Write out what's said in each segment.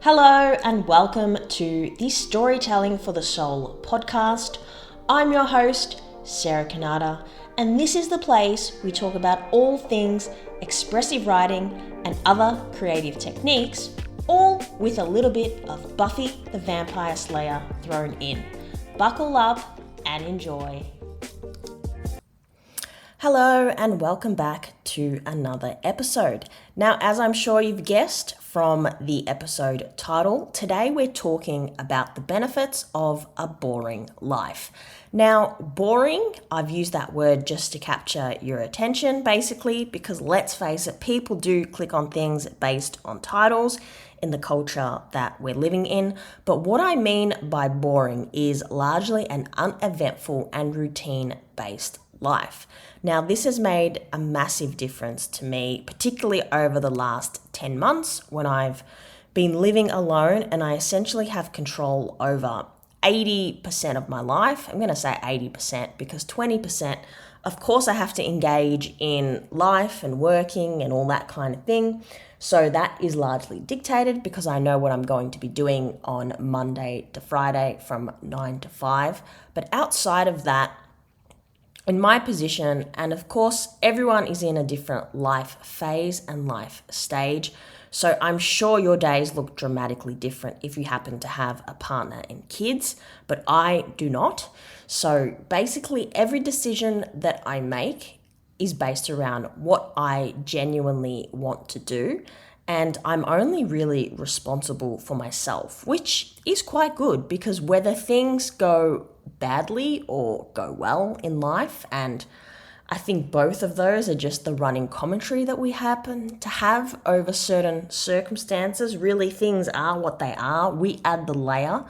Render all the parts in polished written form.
Hello and welcome to the Storytelling for the Soul podcast. I'm your host, Sarah Kanata, and this is the place we talk about all things expressive writing and other creative techniques, all with a little bit of Buffy the Vampire Slayer thrown in. Buckle up and enjoy. Hello and welcome back to another episode. Now, as I'm sure you've guessed from the episode title, today we're talking about the benefits of a boring life. Now, boring, I've used that word just to capture your attention basically, because let's face it, people do click on things based on titles in the culture that we're living in. But what I mean by boring is largely an uneventful and routine-based life. Now, this has made a massive difference to me, particularly over the last 10 months when I've been living alone and I essentially have control over 80% of my life. I'm going to say 80% because 20%, of course, I have to engage in life and working and all that kind of thing. So that is largely dictated because I know what I'm going to be doing on Monday to Friday from 9 to 5. But outside of that, in my position, and of course, everyone is in a different life phase and life stage. So I'm sure your days look dramatically different if you happen to have a partner and kids, but I do not. So basically, every decision that I make is based around what I genuinely want to do. And I'm only really responsible for myself, which is quite good because whether things go badly or go well in life, and I think both of those are just the running commentary that we happen to have over certain circumstances. Really, things are what they are. We add the layer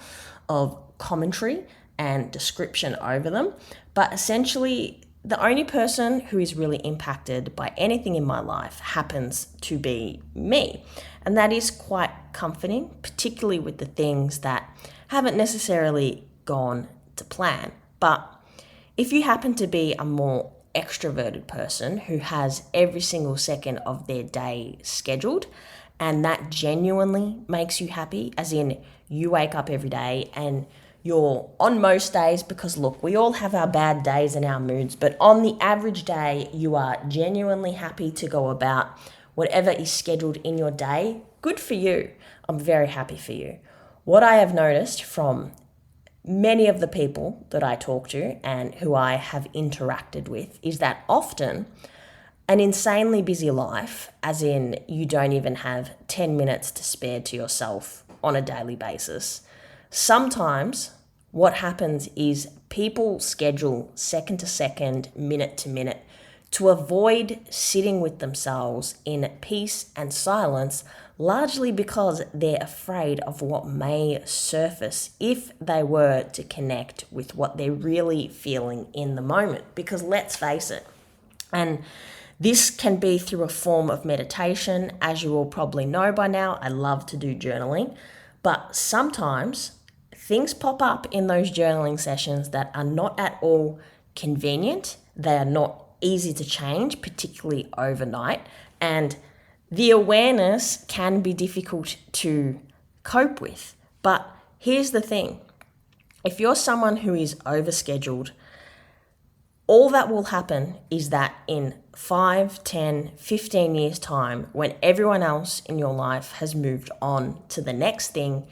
of commentary and description over them. But essentially, the only person who is really impacted by anything in my life happens to be me. And that is quite comforting, particularly with the things that haven't necessarily gone to plan. But if you happen to be a more extroverted person who has every single second of their day scheduled, and that genuinely makes you happy, as in you wake up every day and you're on most days, because look, we all have our bad days and our moods, but on the average day, you are genuinely happy to go about whatever is scheduled in your day. Good for you. I'm very happy for you. What I have noticed from many of the people that I talk to and who I have interacted with is that often an insanely busy life, as in you don't even have 10 minutes to spare to yourself on a daily basis. Sometimes what happens is people schedule second to second, minute to minute to avoid sitting with themselves in peace and silence, largely because they're afraid of what may surface if they were to connect with what they're really feeling in the moment. Because let's face it, and this can be through a form of meditation. As you all probably know by now, I love to do journaling, but sometimes things pop up in those journaling sessions that are not at all convenient. They are not easy to change, particularly overnight, and the awareness can be difficult to cope with. But here's the thing. If you're someone who is overscheduled, all that will happen is that in 5, 10, 15 years' time, when everyone else in your life has moved on to the next thing,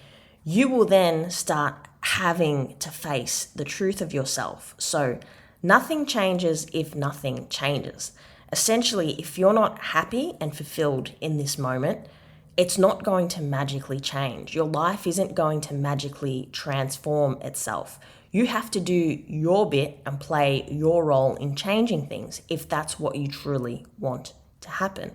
you will then start having to face the truth of yourself. So nothing changes if nothing changes. Essentially, if you're not happy and fulfilled in this moment, it's not going to magically change. Your life isn't going to magically transform itself. You have to do your bit and play your role in changing things if that's what you truly want to happen.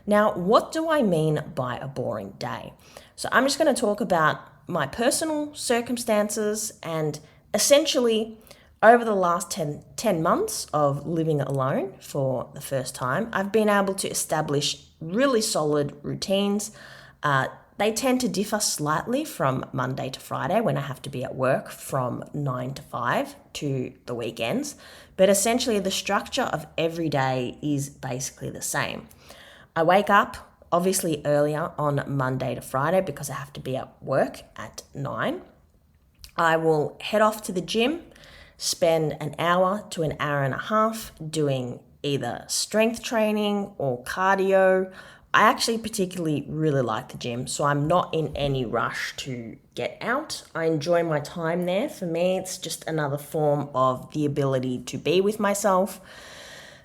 Now, what do I mean by a boring day? So I'm just going to talk about my personal circumstances, and essentially over the last 10 months of living alone for the first time, I've been able to establish really solid routines. They tend to differ slightly from Monday to Friday when I have to be at work from 9 to 5 to the weekends. But essentially the structure of every day is basically the same. I wake up obviously earlier on Monday to Friday because I have to be at work at 9. I will head off to the gym, spend an hour to an hour and a half doing either strength training or cardio. I actually particularly really like the gym, so I'm not in any rush to get out. I enjoy my time there. For me, it's just another form of the ability to be with myself.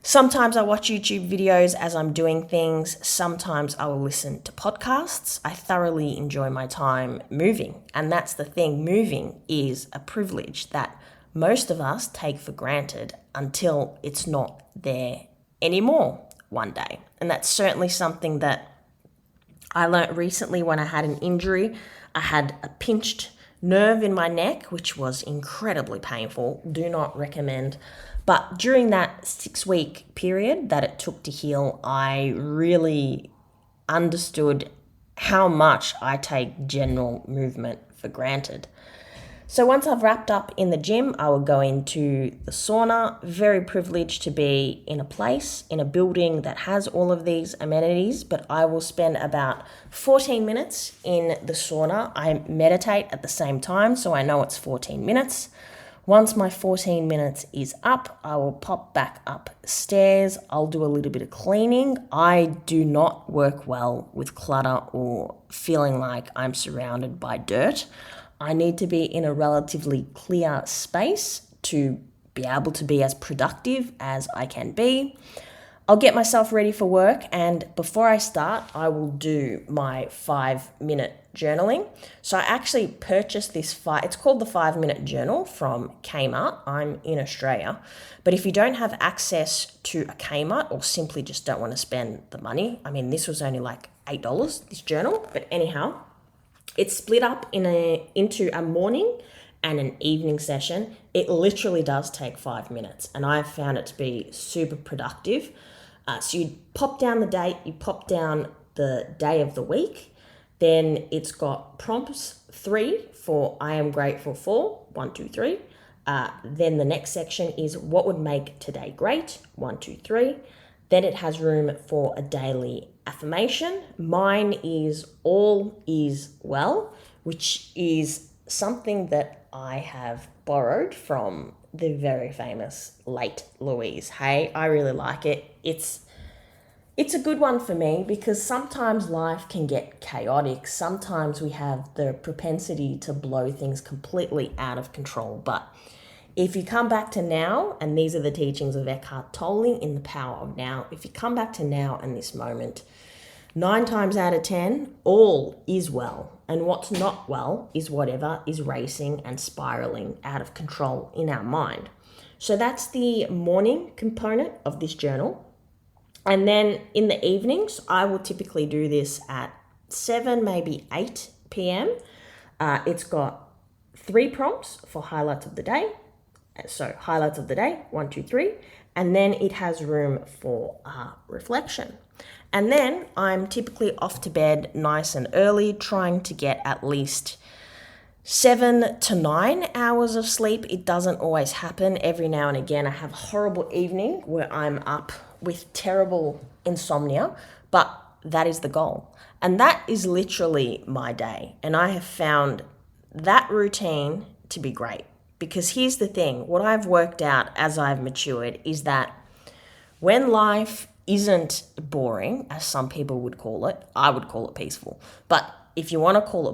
Sometimes I watch YouTube videos as I'm doing things. Sometimes I will listen to podcasts. I thoroughly enjoy my time moving. And that's the thing, moving is a privilege that most of us take for granted until it's not there anymore one day. And that's certainly something that I learnt recently when I had an injury. I had a pinched nerve in my neck, which was incredibly painful. Do not recommend. But during that 6-week period that it took to heal, I really understood how much I take general movement for granted. So once I've wrapped up in the gym, I will go into the sauna. Very privileged to be in a place, in a building that has all of these amenities, but I will spend about 14 minutes in the sauna. I meditate at the same time, so I know it's 14 minutes. Once my 14 minutes is up, I will pop back upstairs. I'll do a little bit of cleaning. I do not work well with clutter or feeling like I'm surrounded by dirt. I need to be in a relatively clear space to be able to be as productive as I can be. I'll get myself ready for work, and before I start, I will do my 5-minute journaling. So I actually purchased this it's called the 5-minute journal from Kmart. I'm in Australia, but if you don't have access to a Kmart or simply just don't want to spend the money, I mean, this was only like $8, this journal, but anyhow, it's split up into a morning and an evening session. It literally does take 5 minutes, and I've found it to be super productive. So you pop down the date, you pop down the day of the week, then it's got prompts 3 for I am grateful for, 1, 2, 3. Then the next section is what would make today great, 1, 2, 3. Then it has room for a daily affirmation. Mine is all is well, which is something that I have borrowed from the very famous late Louise Hay. I really like it. It's a good one for me because sometimes life can get chaotic. Sometimes we have the propensity to blow things completely out of control. But if you come back to now, and these are the teachings of Eckhart Tolle in The Power of Now, if you come back to now and this moment, 9 times out of 10, all is well. And what's not well is whatever is racing and spiraling out of control in our mind. So that's the morning component of this journal. And then in the evenings, I will typically do this at 7, maybe 8 p.m. It's got 3 prompts for highlights of the day. So highlights of the day, 1, 2, 3. And then it has room for reflection. And then I'm typically off to bed nice and early, trying to get at least 7 to 9 hours of sleep. It doesn't always happen. Every now and again, I have a horrible evening where I'm up with terrible insomnia, but that is the goal. And that is literally my day. And I have found that routine to be great. Because here's the thing, what I've worked out as I've matured is that when life isn't boring, as some people would call it, I would call it peaceful. But if you want to call it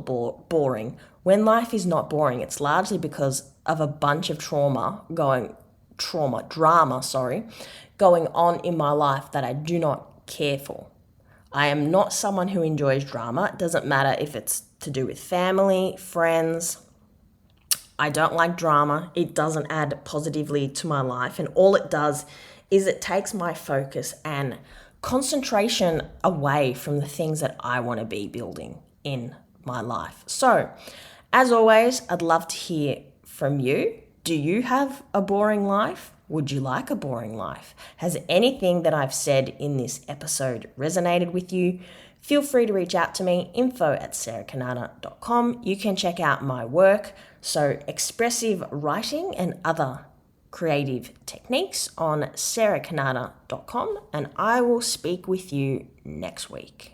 boring, when life is not boring, it's largely because of a bunch of drama going on in my life that I do not care for. I am not someone who enjoys drama. It doesn't matter if it's to do with family, friends. I don't like drama. It doesn't add positively to my life. And all it does is it takes my focus and concentration away from the things that I want to be building in my life. So, as always, I'd love to hear from you. Do you have a boring life? Would you like a boring life? Has anything that I've said in this episode resonated with you? Feel free to reach out to me, info@sarahkanata.com. You can check out my work, so expressive writing and other creative techniques on sarahkanata.com, and I will speak with you next week.